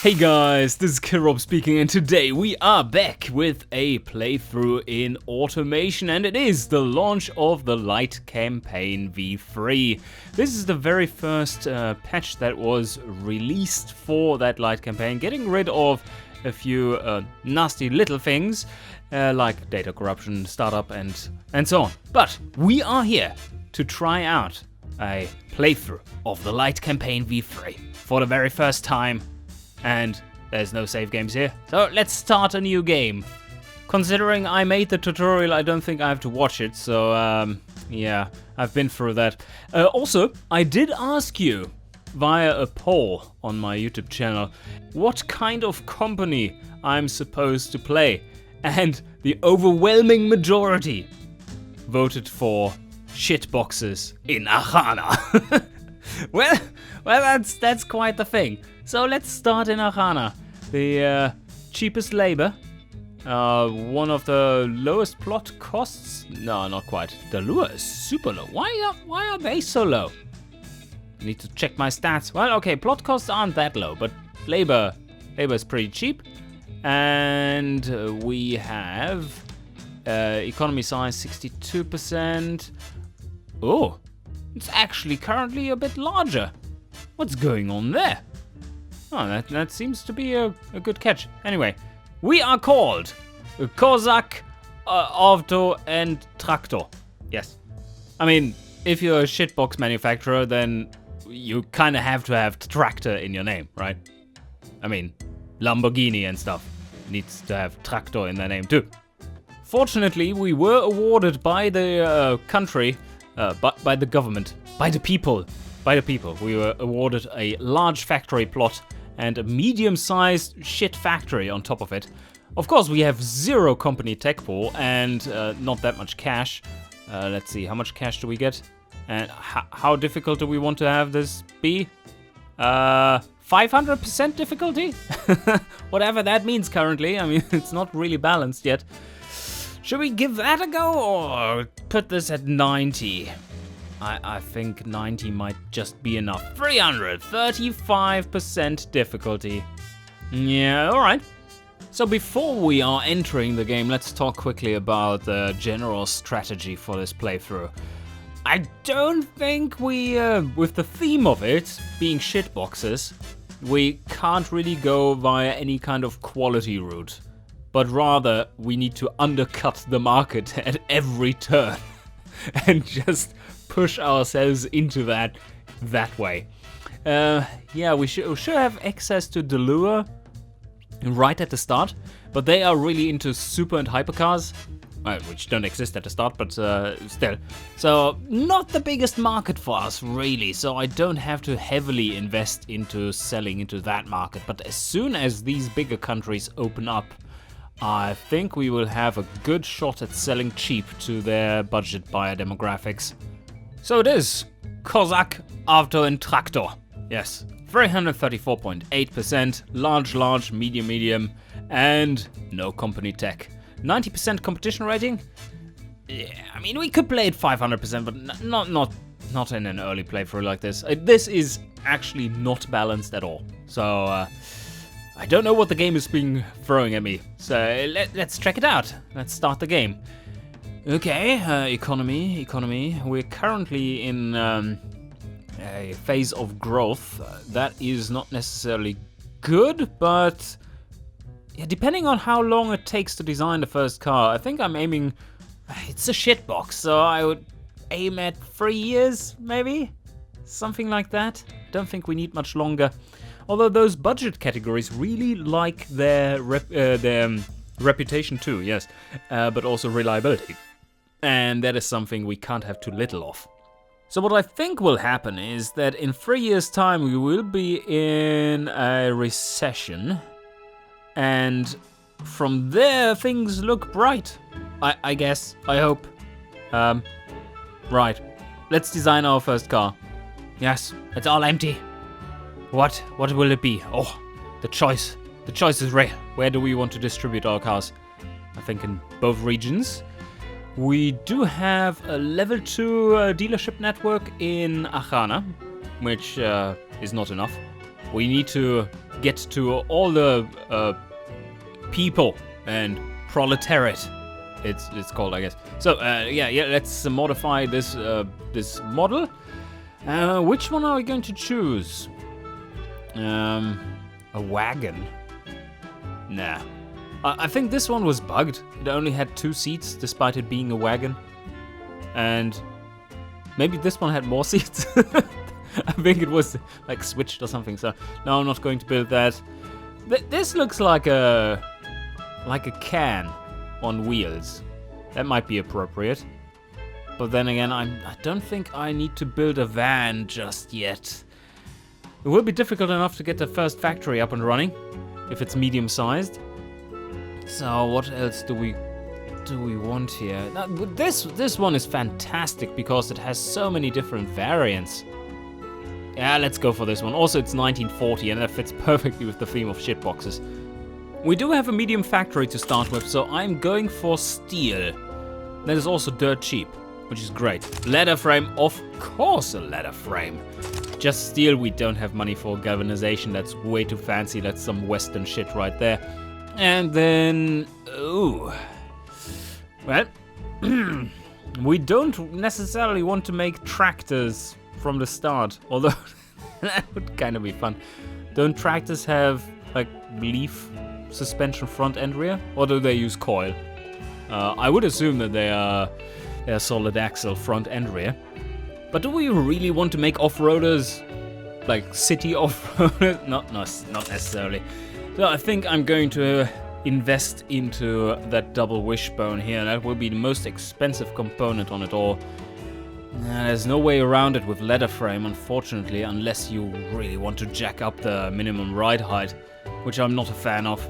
Hey guys, this is Kirob speaking, and today we are back with a playthrough in automation, and it is the launch of the Lite campaign v3. This is the very first patch that was released for that Lite campaign, getting rid of a few nasty little things like data corruption, startup, and so on. But we are here to try out a playthrough of the Lite campaign v3 for the very first time. And there's no save games here, so let's start a new game. Considering I made the tutorial, I don't think I have to watch it, so yeah, I've been through that. Also, I did ask you via a poll on my YouTube channel what kind of company I'm supposed to play, and the overwhelming majority voted for Shitboxes in Archana. Well, that's quite the thing. So let's start in Archana. The cheapest labor, one of the lowest plot costs. No, not quite. The lure is super low. Why are they so low? I need to check my stats. Well, okay, plot costs aren't that low, but labor is pretty cheap. And we have economy size 62%. Oh, it's actually currently a bit larger. What's going on there? Oh, that seems to be a good catch. Anyway, we are called Kozak Avto Traktor. Yes. I mean, if you're a shitbox manufacturer, then you kind of have to have tractor in your name, right? I mean, Lamborghini and stuff needs to have tractor in their name too. Fortunately, we were awarded by the country, by the government, by the people. We were awarded a large factory plot and a medium-sized shit factory on top of it. Of course, we have zero company tech pool and not that much cash. Let's see, how much cash do we get? And how difficult do we want to have this be? 500% difficulty? Whatever that means currently. I mean, it's not really balanced yet. Should we give that a go or put this at 90? I think 90 might just be enough. 335% difficulty. Yeah, alright. So before we are entering the game, let's talk quickly about the general strategy for this playthrough. I don't think we, with the theme of it being shitboxes, we can't really go via any kind of quality route. But rather, we need to undercut the market at every turn and just push ourselves into that way. Yeah, we should have access to the lure right at the start, but they are really into super and hypercars, which don't exist at the start, but still. So not the biggest market for us really, so I don't have to heavily invest into selling into that market. But as soon as these bigger countries open up, I think we will have a good shot at selling cheap to their budget buyer demographics. So it is Kozak Avto Traktor. Yes, 334.8%, large, medium, and no company tech. 90% competition rating? Yeah, I mean, we could play it 500%, but not in an early playthrough like this. This is actually not balanced at all. So, I don't know what the game is throwing at me, so let's check it out. Let's start the game. Okay, economy. We're currently in a phase of growth. That is not necessarily good, but yeah, depending on how long it takes to design the first car, I think I'm aiming... It's a shitbox, so I would aim at 3 years, maybe? Something like that. Don't think we need much longer. Although those budget categories really like their reputation too, yes, but also reliability. And that is something we can't have too little of. So what I think will happen is that in 3 years' time we will be in a recession, and from there things look bright. I guess, I hope. Right, let's design our first car. Yes, it's all empty. What will it be? Oh, the choice is rare. Where do we want to distribute our cars? I think in both regions. We do have a level 2 dealership network in Archana, which is not enough. We need to get to all the people and proletariat. It's called, I guess. So yeah, let's modify this this model. Which one are we going to choose? A wagon? Nah. I think this one was bugged. It only had 2 seats, despite it being a wagon. And maybe this one had more seats. I think it was like switched or something. So no, I'm not going to build that. This looks like a can on wheels. That might be appropriate. But then again, I don't think I need to build a van just yet. It will be difficult enough to get the first factory up and running if it's medium-sized. So what else do we want here? Now, this one is fantastic because it has so many different variants. Yeah, let's go for this one. Also, it's 1940 and that fits perfectly with the theme of shitboxes. We do have a medium factory to start with, so I'm going for steel. That is also dirt cheap, which is great. Ladder frame, of course a ladder frame. Just steel, we don't have money for galvanization. That's way too fancy. That's some Western shit right there. And then, ooh, well, we don't necessarily want to make tractors from the start, although that would kind of be fun. Don't tractors have like leaf suspension front end rear, or do they use coil? I would assume that they are solid axle front end rear. But do we really want to make off-roaders, like city off-roaders? Not necessarily. So I think I'm going to invest into that double wishbone here. That will be the most expensive component on it all. There's no way around it with ladder frame, unfortunately, unless you really want to jack up the minimum ride height, which I'm not a fan of.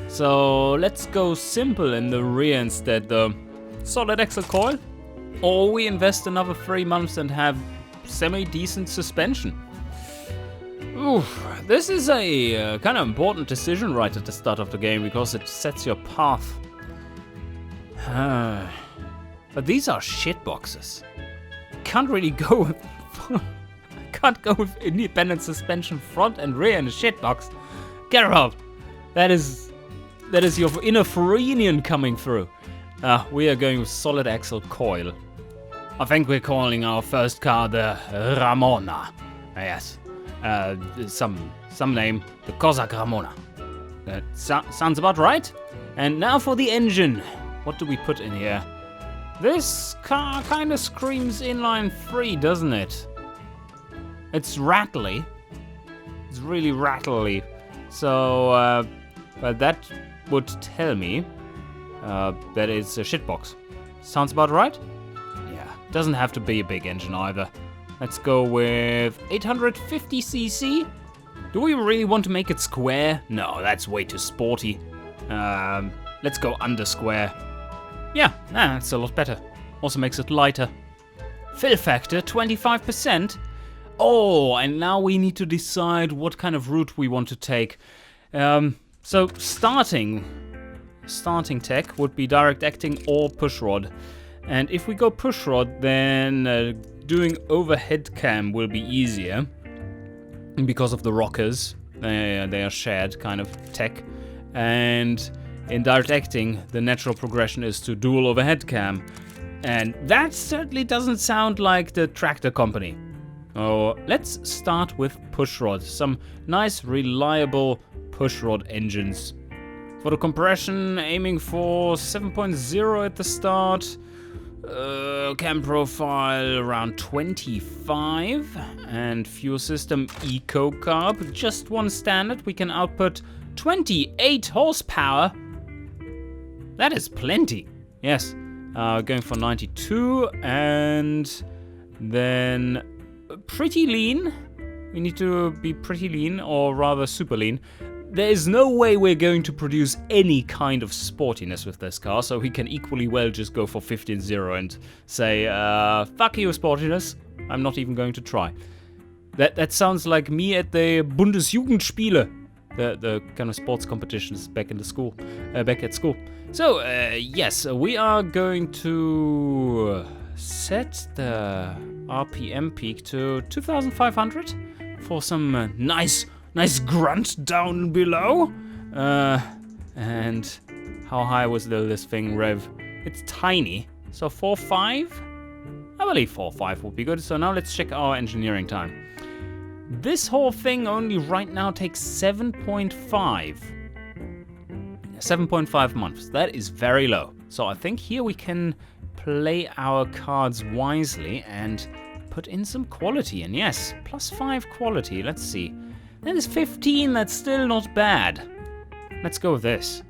So let's go simple in the rear instead, the solid axle coil. Or we invest another 3 months and have semi-decent suspension. Oof, this is a kind of important decision right at the start of the game because it sets your path. But these are shitboxes. Can't really go with can't go with independent suspension front and rear in a shitbox. Get out! That is your inner Floridian coming through. We are going with solid axle coil. I think we're calling our first car the Ramona. Yes. Some name, the Kozak Ramona. That sounds about right. And now for the engine. What do we put in here? This car kind of screams inline 3, doesn't it? It's rattly. It's really rattly. So, well, that would tell me that it's a shitbox. Sounds about right? Yeah, doesn't have to be a big engine either. Let's go with 850cc. Do we really want to make it square? No, that's way too sporty. Let's go under square. Yeah, that's a lot better. Also makes it lighter. Fill factor, 25%. Oh, and now we need to decide what kind of route we want to take. So starting tech would be direct acting or pushrod. And if we go pushrod, then doing overhead cam will be easier because of the rockers. They are shared kind of tech. And in direct acting, the natural progression is to dual overhead cam. And that certainly doesn't sound like the tractor company. Oh, let's start with pushrod. Some nice, reliable pushrod engines. For the compression, aiming for 7.0 at the start. Cam profile around 25. And fuel system eco carb. Just one standard. We can output 28 horsepower. That is plenty. Yes. Going for 92. And then pretty lean. We need to be pretty lean, or rather super lean. There is no way we're going to produce any kind of sportiness with this car, so we can equally well just go for 15.0 and say, fuck you, sportiness. I'm not even going to try. That sounds like me at the Bundesjugendspiele, the kind of sports competitions back in the school, back at school. So, yes, we are going to set the RPM peak to 2,500 for some nice Nice grunt down below. And how high was this thing rev? It's tiny. So 4.5? I believe 4.5 would be good. So now let's check our engineering time. This whole thing only right now takes 7.5. 7.5 months. That is very low. So I think here we can play our cards wisely and put in some quality. And yes, +5 quality. Let's see. That is 15. That's still not bad. Let's go with this.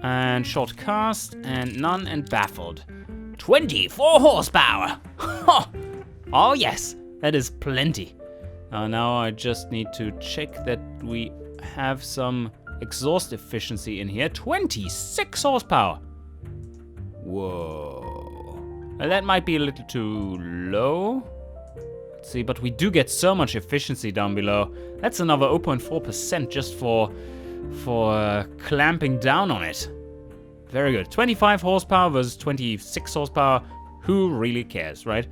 And short cast, and none, and baffled. 24 horsepower! Oh yes, that is plenty. Now I just need to check that we have some exhaust efficiency in here. 26 horsepower! Whoa. That might be a little too low. Let's see, but we do get so much efficiency down below. That's another 0.4% just for clamping down on it. Very good. 25 horsepower versus 26 horsepower. Who really cares, right?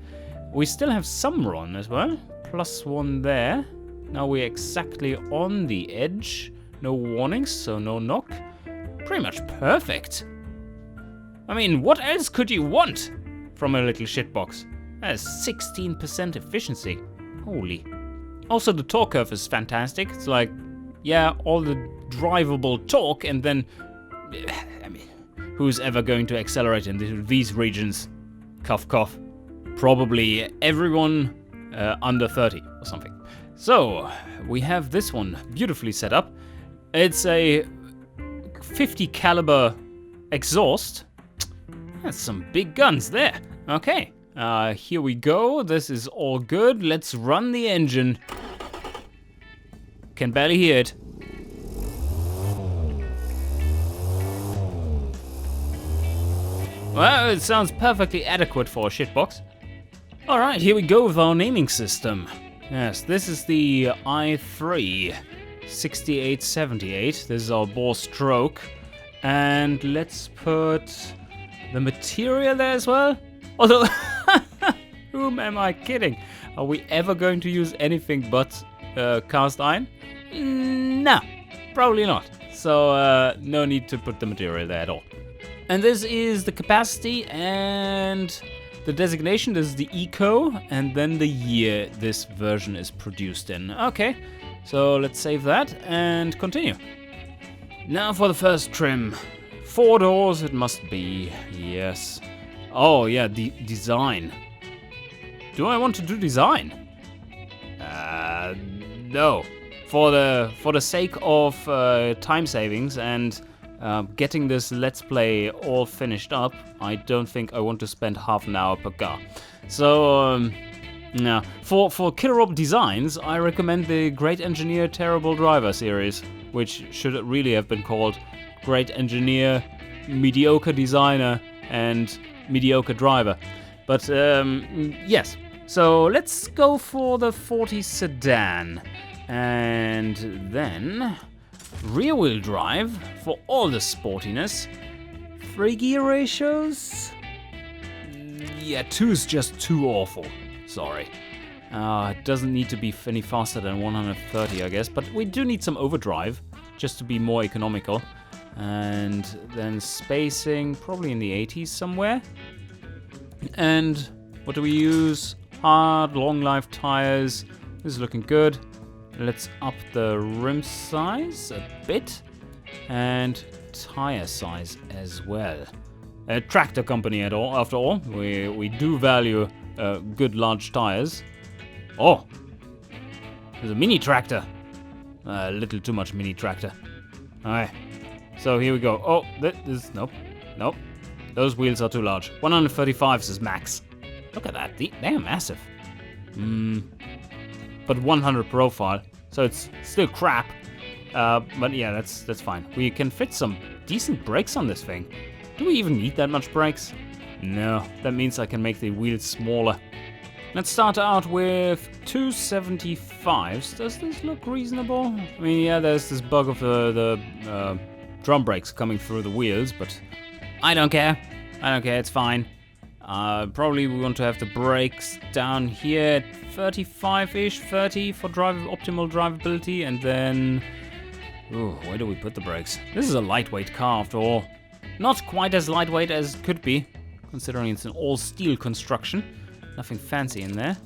We still have some run as well. +1 there. Now we're exactly on the edge. No warnings, so no knock. Pretty much perfect. I mean, what else could you want from a little shitbox? That is 16% efficiency. Holy. Also, the torque curve is fantastic. It's like, yeah, all the drivable torque, and then, I mean, who's ever going to accelerate in these regions? Cough, cough. Probably everyone under 30 or something. So, we have this one beautifully set up. It's a 50 caliber exhaust. That's some big guns there. Okay, here we go. This is all good. Let's run the engine. Can barely hear it. Well, it sounds perfectly adequate for a shitbox. Alright, here we go with our naming system. Yes, this is the i3 6878. This is our bore stroke. And let's put the material there as well. Although, whom am I kidding? Are we ever going to use anything but cast iron? No, probably not. So no need to put the material there at all. And this is the capacity and the designation. This is the eco, and then the year this version is produced in. Okay, so let's save that and continue. Now for the first trim. 4 doors it must be, yes. Oh yeah, the design. Do I want to do design? No. For the sake of time savings and getting this Let's Play all finished up, I don't think I want to spend half an hour per car. So, no. For Killer Rob designs, I recommend the Great Engineer Terrible Driver series, which should really have been called Great Engineer, Mediocre Designer, and Mediocre Driver. But, yes. So, let's go for the 40 sedan. And then rear-wheel drive for all the sportiness. 3 gear ratios? Yeah, 2 is just too awful. Sorry. It doesn't need to be any faster than 130, I guess, but we do need some overdrive just to be more economical. And then spacing, probably in the 80s somewhere. And what do we use? Hard, long life tires. This is looking good. Let's up the rim size a bit and tire size as well. A tractor company after all. We do value good large tires. Oh, there's a mini tractor. A little too much mini tractor. Alright, so here we go. Oh, this nope. Those wheels are too large. 135 is max. Look at that, they are massive. But 100 profile, so it's still crap. But yeah, that's fine. We can fit some decent brakes on this thing. Do we even need that much brakes? No, that means I can make the wheels smaller. Let's start out with 275s. Does this look reasonable? I mean, yeah, there's this bug of the drum brakes coming through the wheels, but I don't care. It's fine. Probably we want to have the brakes down here at 35-ish, 30 for optimal drivability, and then... Ooh, where do we put the brakes? This is a lightweight car after all. Not quite as lightweight as it could be, considering it's an all-steel construction. Nothing fancy in there.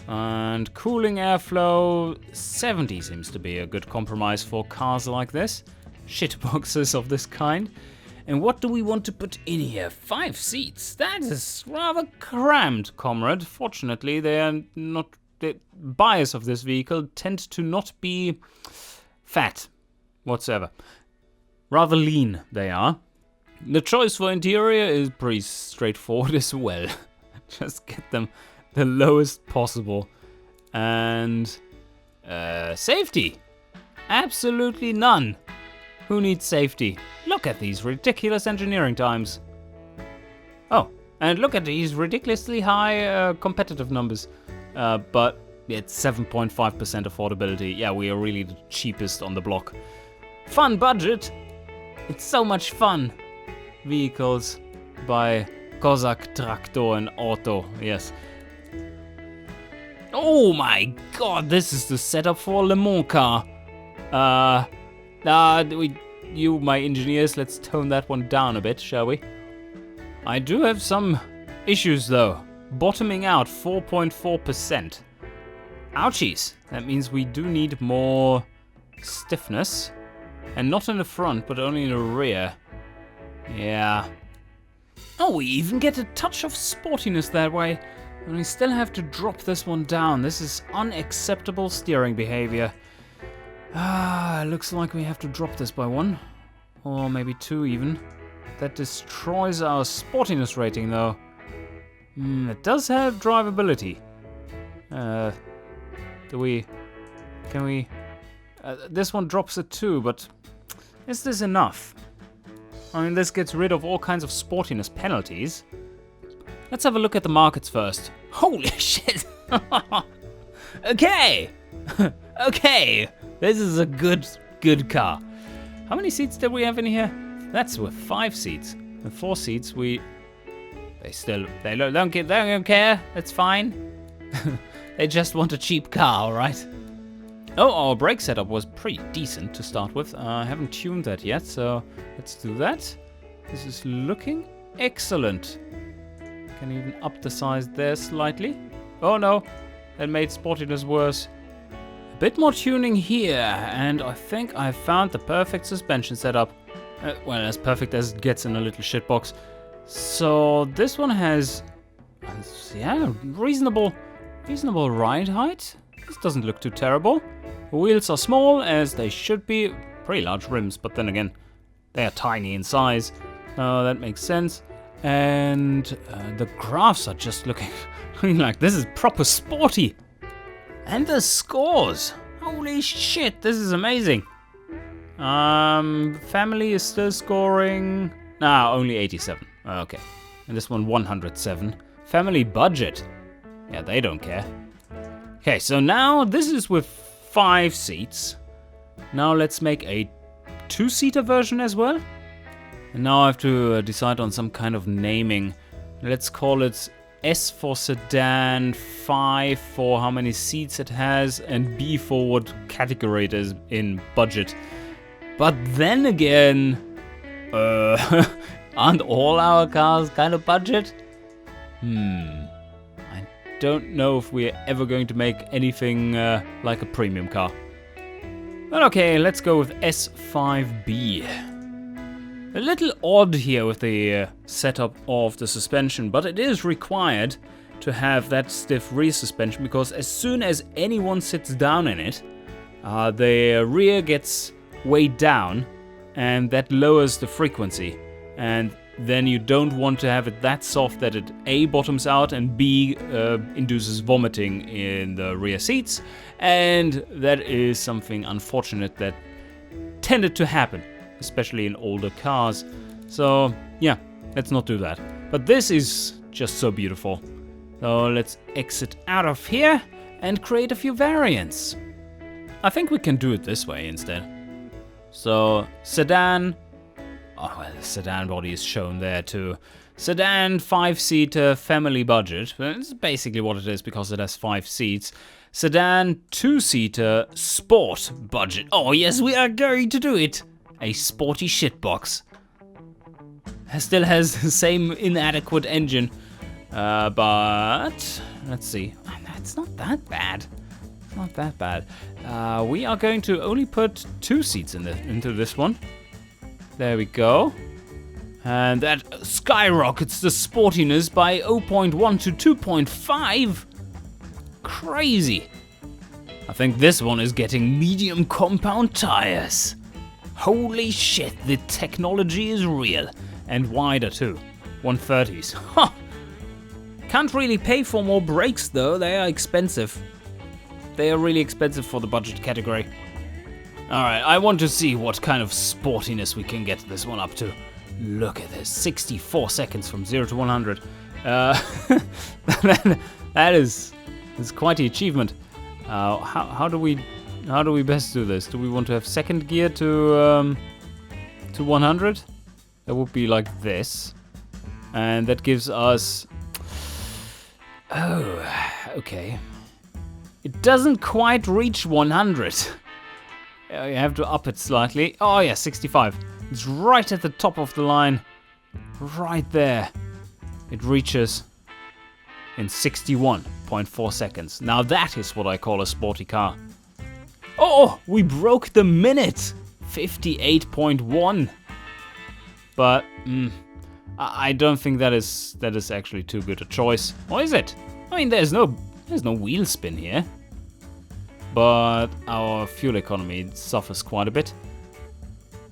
And cooling airflow, 70 seems to be a good compromise for cars like this. Shitboxes of this kind. And what do we want to put in here? 5 seats. That is rather crammed, comrade. Fortunately, they are not... The buyers of this vehicle tend to not be fat whatsoever. Rather lean, they are. The choice for interior is pretty straightforward as well. Just get them the lowest possible. And... safety. Absolutely none. Who needs safety? Look at these ridiculous engineering times. Oh, and look at these ridiculously high competitive numbers. But it's 7.5% affordability. Yeah, we are really the cheapest on the block. Fun budget. It's so much fun. Vehicles by Kozak Traktor and Auto. Yes. Oh my god, this is the setup for a Le Mans car. You, my engineers, let's tone that one down a bit, shall we? I do have some issues though. Bottoming out 4.4%. Ouchies. That means we do need more stiffness. And not in the front, but only in the rear. Yeah. Oh, we even get a touch of sportiness that way. And we still have to drop this one down. This is unacceptable steering behavior. Looks like we have to drop this by 1. Or maybe 2 even. That destroys our sportiness rating though. It does have drivability. Can we... this one drops at 2, but is this enough? I mean, this gets rid of all kinds of sportiness penalties. Let's have a look at the markets first. Holy shit! Okay! Okay! This is a good car. How many seats did we have in here? That's with 5 seats. And 4 seats, they don't care. It's fine. They just want a cheap car, alright? Oh, our brake setup was pretty decent to start with. I haven't tuned that yet, so let's do that. This is looking excellent. Can even up the size there slightly. Oh no, that made sportiness worse. A bit more tuning here, and I think I found the perfect suspension setup. Well, as perfect as it gets in a little shitbox. So this one has, yeah, reasonable ride height. This doesn't look too terrible. The wheels are small, as they should be. Pretty large rims, but then again, they are tiny in size. That makes sense. And the graphs are just looking like this is proper sporty. And the scores. Holy shit, this is amazing. Family is still scoring... only 87. Okay. And this one 107. Family budget. Yeah, they don't care. Okay, so now this is with 5 seats. Now let's make a 2-seater version as well. And now I have to decide on some kind of naming. Let's call it S for sedan, 5 for how many seats it has, and B for what category it is in budget. But then again, aren't all our cars kind of budget? I don't know if we're ever going to make anything like a premium car. But okay, let's go with S5B. A little odd here with the setup of the suspension, but it is required to have that stiff rear suspension because as soon as anyone sits down in it, the rear gets weighed down and that lowers the frequency. And then you don't want to have it that soft that it A, bottoms out, and B, induces vomiting in the rear seats. And that is something unfortunate that tended to happen, especially in older cars. So yeah, let's not do that. But this is just so beautiful. So let's exit out of here and create a few variants. I think we can do it this way instead. So sedan. Oh, well, the sedan body is shown there too. Sedan 5-seater family budget. That's basically what it is because it has 5 seats. Sedan 2-seater sport budget. Oh yes, we are going to do it. A sporty shitbox. It still has the same inadequate engine. But let's see. It's not that bad. It's not that bad. We are going to only put 2 seats into this one. There we go. And that skyrockets the sportiness by 0.1 to 2.5. Crazy. I think this one is getting medium compound tires. Holy shit, the technology is real. And wider too. 130s. Huh. Can't really pay for more brakes though, they are expensive. They are really expensive for the budget category. Alright, I want to see what kind of sportiness we can get this one up to. Look at this, 64 seconds from 0 to 100. That is quite the achievement. How do we best do this? Do we want to have second gear to 100? That would be like this, and that gives us. Oh, okay. It doesn't quite reach 100. You have to up it slightly. Oh yeah, 65. It's right at the top of the line. Right there. It reaches in 61.4 seconds. Now that is what I call a sporty car. Oh, we broke the minute. 58.1. But I don't think that is actually too good a choice. Or is it? I mean, there's no wheel spin here. But our fuel economy suffers quite a bit.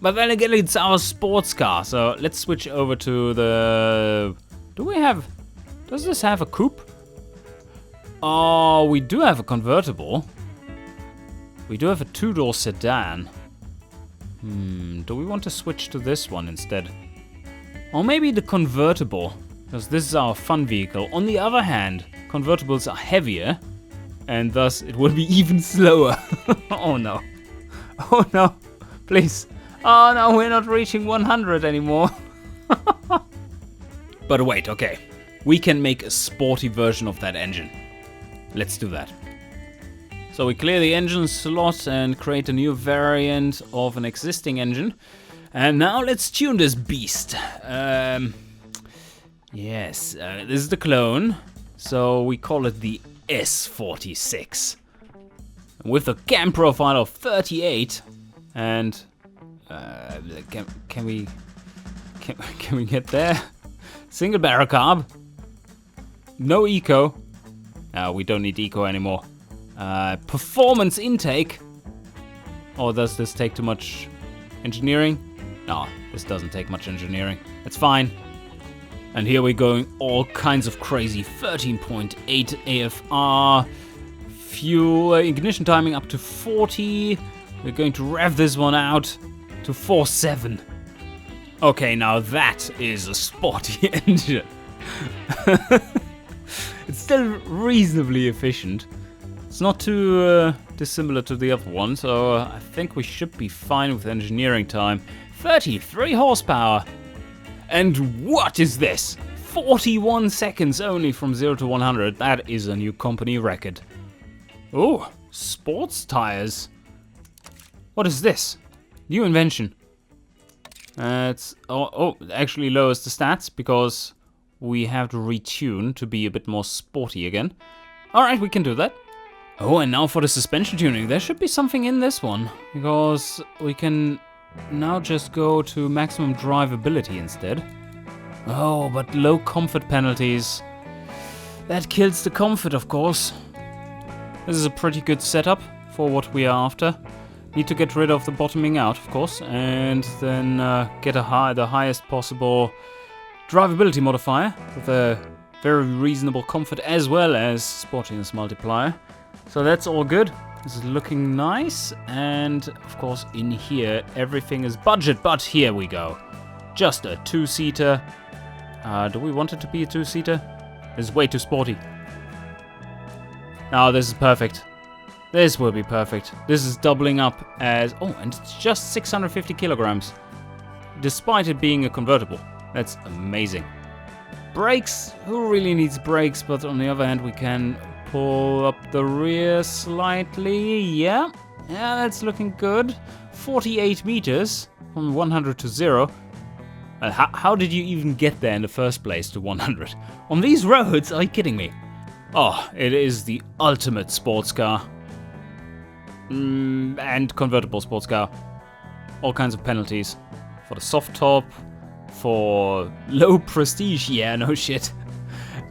But then again, it's our sports car, so let's switch over to the... Does this have a coupe? Oh, we do have a convertible. We do have a 2-door sedan. Do we want to switch to this one instead? Or maybe the convertible, because this is our fun vehicle. On the other hand, convertibles are heavier, and thus it will be even slower. Oh no. Oh no. Please. Oh no, we're not reaching 100 anymore. But wait, okay. We can make a sporty version of that engine. Let's do that. So we clear the engine slot and create a new variant of an existing engine. And now let's tune this beast. Yes, this is the clone. So we call it the S46. With a cam profile of 38. And can we get there? Single barrel carb. No eco. We don't need eco anymore. Performance intake. Or does this take too much engineering? No, this doesn't take much engineering. It's fine. And here we're going all kinds of crazy. 13.8 AFR. Fuel ignition timing up to 40. We're going to rev this one out to 4.7. Okay, now that is a sporty engine. It's still reasonably efficient. It's not too dissimilar to the other one, so I think we should be fine with engineering time. 33 horsepower. And what is this? 41 seconds only from 0 to 100. That is a new company record. Oh, sports tires. What is this? New invention. It actually lowers the stats because we have to retune to be a bit more sporty again. Alright, we can do that. Oh, and now for the suspension tuning. There should be something in this one, because we can now just go to maximum drivability instead. Oh, but low comfort penalties. That kills the comfort, of course. This is a pretty good setup for what we are after. Need to get rid of the bottoming out, of course, and then get the highest possible drivability modifier with a very reasonable comfort as well as sportiness multiplier. So that's all good. This is looking nice, and of course in here everything is budget, but here we go. Just a 2-seater. Do we want it to be a 2-seater? This is way too sporty. Oh, this is perfect. This will be perfect. This is doubling up as... Oh, and it's just 650 kilograms. Despite it being a convertible. That's amazing. Brakes, who really needs brakes? But on the other hand, we can pull up the rear slightly. Yeah, that's looking good. 48 meters from 100 to 0. How did you even get there in the first place to 100? On these roads, are you kidding me? Oh, it is the ultimate sports car. And convertible sports car. All kinds of penalties. For the soft top, for low prestige, yeah, no shit.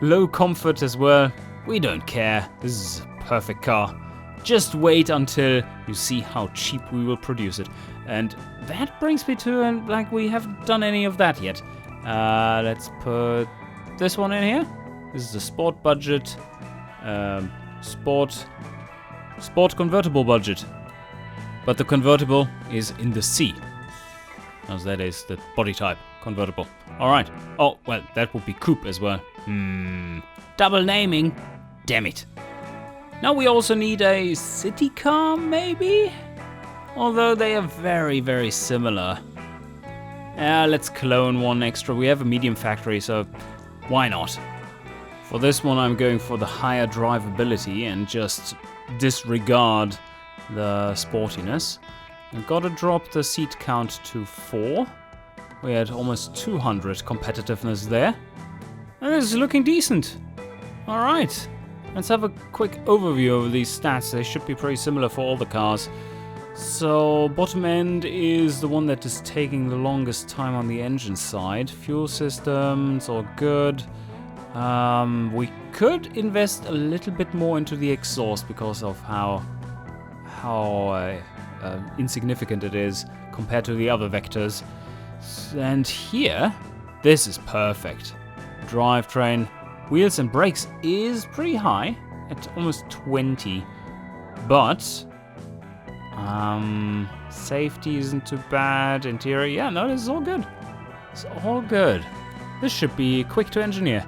Low comfort as well. We don't care. This is a perfect car. Just wait until you see how cheap we will produce it. And that brings me to, like, we haven't done any of that yet. Let's put this one in here. This is a sport budget. Sport convertible budget. But the convertible is in the C. As that is the body type. Convertible. Alright. Oh, well, that would be coupe as well. Double naming. Damn it. Now we also need a city car, maybe? Although they are very, very similar. Let's clone one extra. We have a medium factory, so why not? For this one, I'm going for the higher drivability and just disregard the sportiness. I've got to drop the seat count to 4. We had almost 200 competitiveness there. And this is looking decent. Alright. Let's have a quick overview of these stats. They should be pretty similar for all the cars. So, bottom end is the one that is taking the longest time on the engine side. Fuel system, it's all good. We could invest a little bit more into the exhaust because of how insignificant it is compared to the other vectors. And here, this is perfect. Drivetrain, wheels and brakes is pretty high at almost 20, but safety isn't too bad. Interior, yeah, no, this is all good. It's all good. This should be quick to engineer.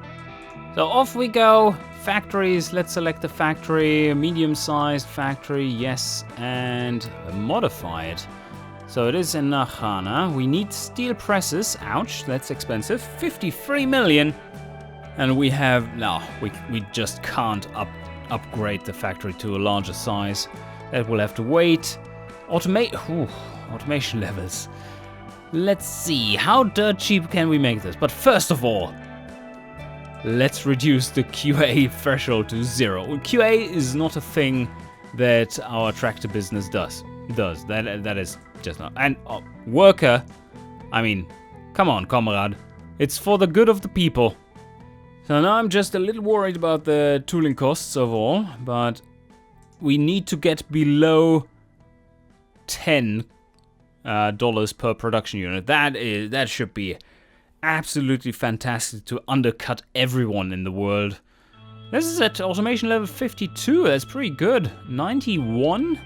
So off we go. Factories, let's select the factory, a medium-sized factory, yes, and modify it. So it is in Archana. We need steel presses, ouch, that's expensive, 53 million. And we have, no, we just can't upgrade the factory to a larger size. That will have to wait. Automation levels. Let's see, how dirt cheap can we make this? But first of all, let's reduce the QA threshold to 0. QA is not a thing that our tractor business does. That is just not. And worker, I mean, come on, comrade. It's for the good of the people. So now I'm just a little worried about the tooling costs overall, but we need to get below $10 per production unit. That should be absolutely fantastic to undercut everyone in the world. This is at automation level 52. That's pretty good. 91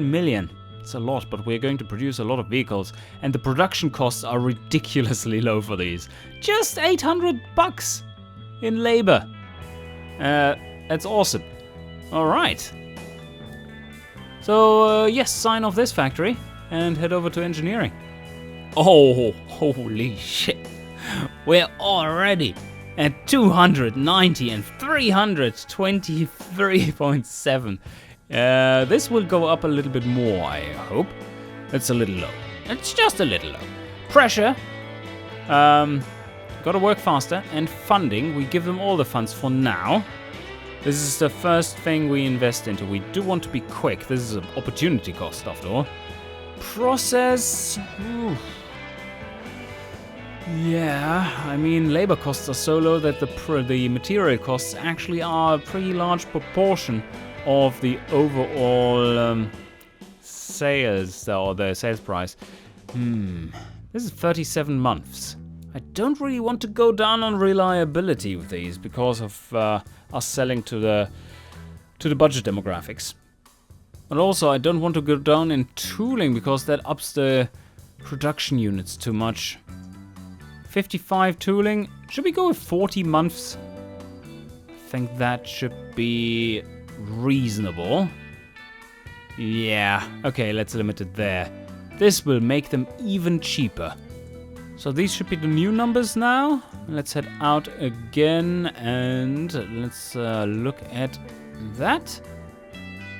million. It's a lot, but we're going to produce a lot of vehicles, and the production costs are ridiculously low for these. Just $800 in labor. That's awesome. All right. So yes, sign off this factory and head over to engineering. Oh, holy shit. We're already at 290 and 323.7. This will go up a little bit more, I hope. It's a little low. It's just a little low. Pressure. Gotta work faster. And funding. We give them all the funds for now. This is the first thing we invest into. We do want to be quick. This is an opportunity cost after all. Process. Ooh. Yeah, I mean, labor costs are so low that the material costs actually are a pretty large proportion of the overall sales, or the sales price. This is 37 months. I don't really want to go down on reliability with these because of us selling to the budget demographics. But also I don't want to go down in tooling because that ups the production units too much. 55 tooling. Should we go with 40 months? I think that should be reasonable. Yeah, okay, let's limit it there. This will make them even cheaper. So these should be the new numbers now. Let's head out again and let's look at that.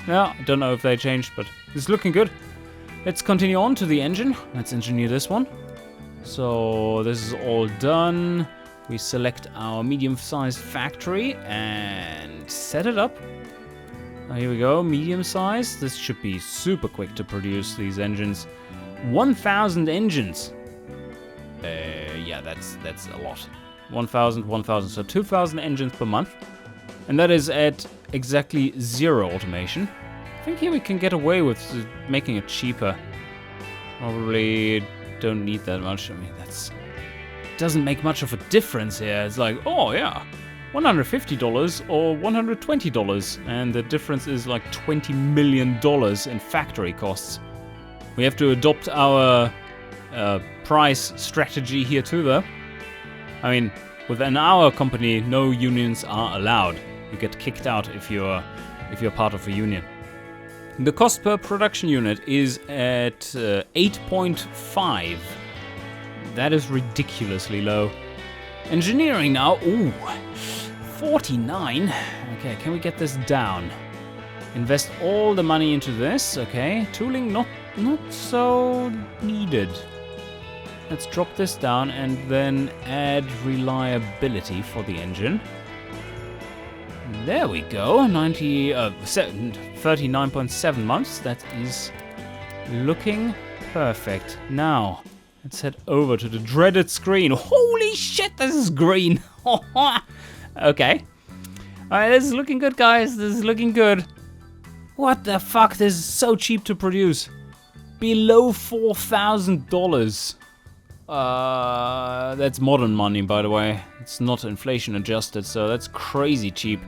Yeah, I don't know if they changed, but it's looking good. Let's continue on to the engine. Let's engineer this one. So this is all done. We select our medium-sized factory and set it up. Here we go, medium size. This should be super quick to produce these engines. 1,000 engines. Yeah, that's a lot. 1,000, so 2,000 engines per month. And that is at exactly 0 automation. I think here we can get away with making it cheaper. Probably don't need that much. I mean, doesn't make much of a difference here. It's like, oh yeah, $150 or $120, and the difference is like $20 million in factory costs. We have to adopt our price strategy here too, though. I mean, within our company, no unions are allowed. You get kicked out if you're part of a union. The cost per production unit is at 8.5. That is ridiculously low. Engineering now, ooh, 49. Okay, can we get this down? Invest all the money into this, okay. Tooling not so needed. Let's drop this down and then add reliability for the engine. There we go, 39.7 months. That is looking perfect. Now, let's head over to the dreaded screen. Holy shit, this is green. Okay. Alright, this is looking good, guys. This is looking good. What the fuck? This is so cheap to produce. Below $4,000. That's modern money, by the way. It's not inflation adjusted, so that's crazy cheap.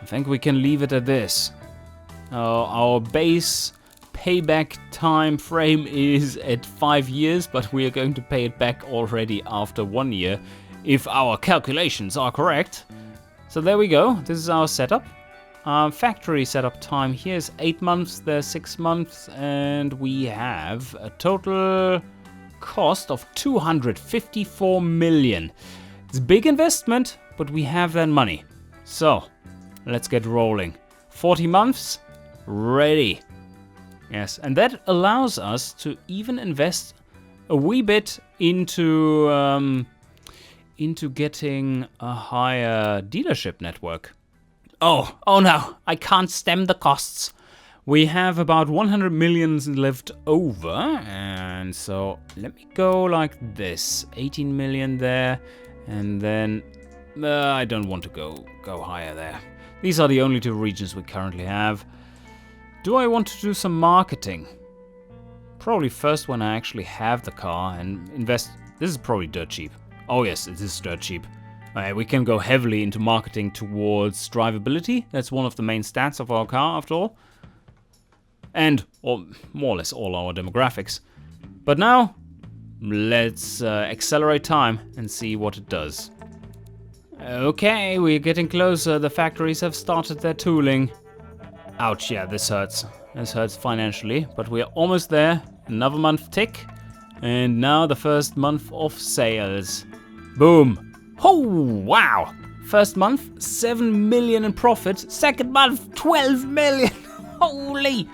I think we can leave it at this. Our base payback time frame is at 5 years, but we are going to pay it back already after 1 year, if our calculations are correct. So there we go. This is our setup. Factory setup time here is 8 months, there's 6 months, and we have a total cost of 254 million. It's a big investment, but we have that money. So, let's get rolling. 40 months, ready. Yes, and that allows us to even invest a wee bit into getting a higher dealership network. Oh no, I can't stem the costs. We have about 100 million left over, and so let me go like this. 18 million there, and then I don't want to go higher there. These are the only 2 regions we currently have. Do I want to do some marketing? Probably first when I actually have the car and invest. This is probably dirt cheap. Oh yes, it is dirt cheap. We can go heavily into marketing towards drivability. That's one of the main stats of our car, after all. And more or less all our demographics. But now, let's accelerate time and see what it does. Okay, we're getting closer. The factories have started their tooling. Ouch, yeah, this hurts. This hurts financially, but we're almost there. Another month tick. And now the first month of sales. Boom. Oh, wow. First month, 7 million in profit. Second month, 12 million. Holy.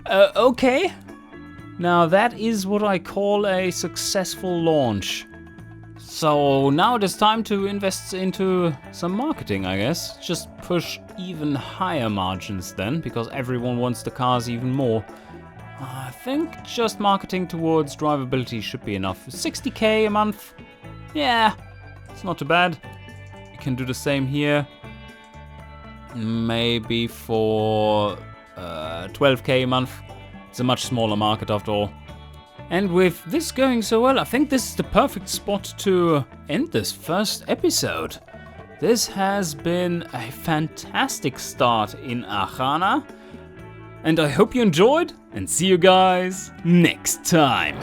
Okay. Now that is what I call a successful launch. So now it is time to invest into some marketing, I guess. Just push even higher margins then, because everyone wants the cars even more. I think just marketing towards drivability should be enough. 60k a month. Yeah, it's not too bad. We can do the same here. Maybe for 12k a month. It's a much smaller market after all. And with this going so well, I think this is the perfect spot to end this first episode. This has been a fantastic start in Archana. And I hope you enjoyed, and see you guys next time.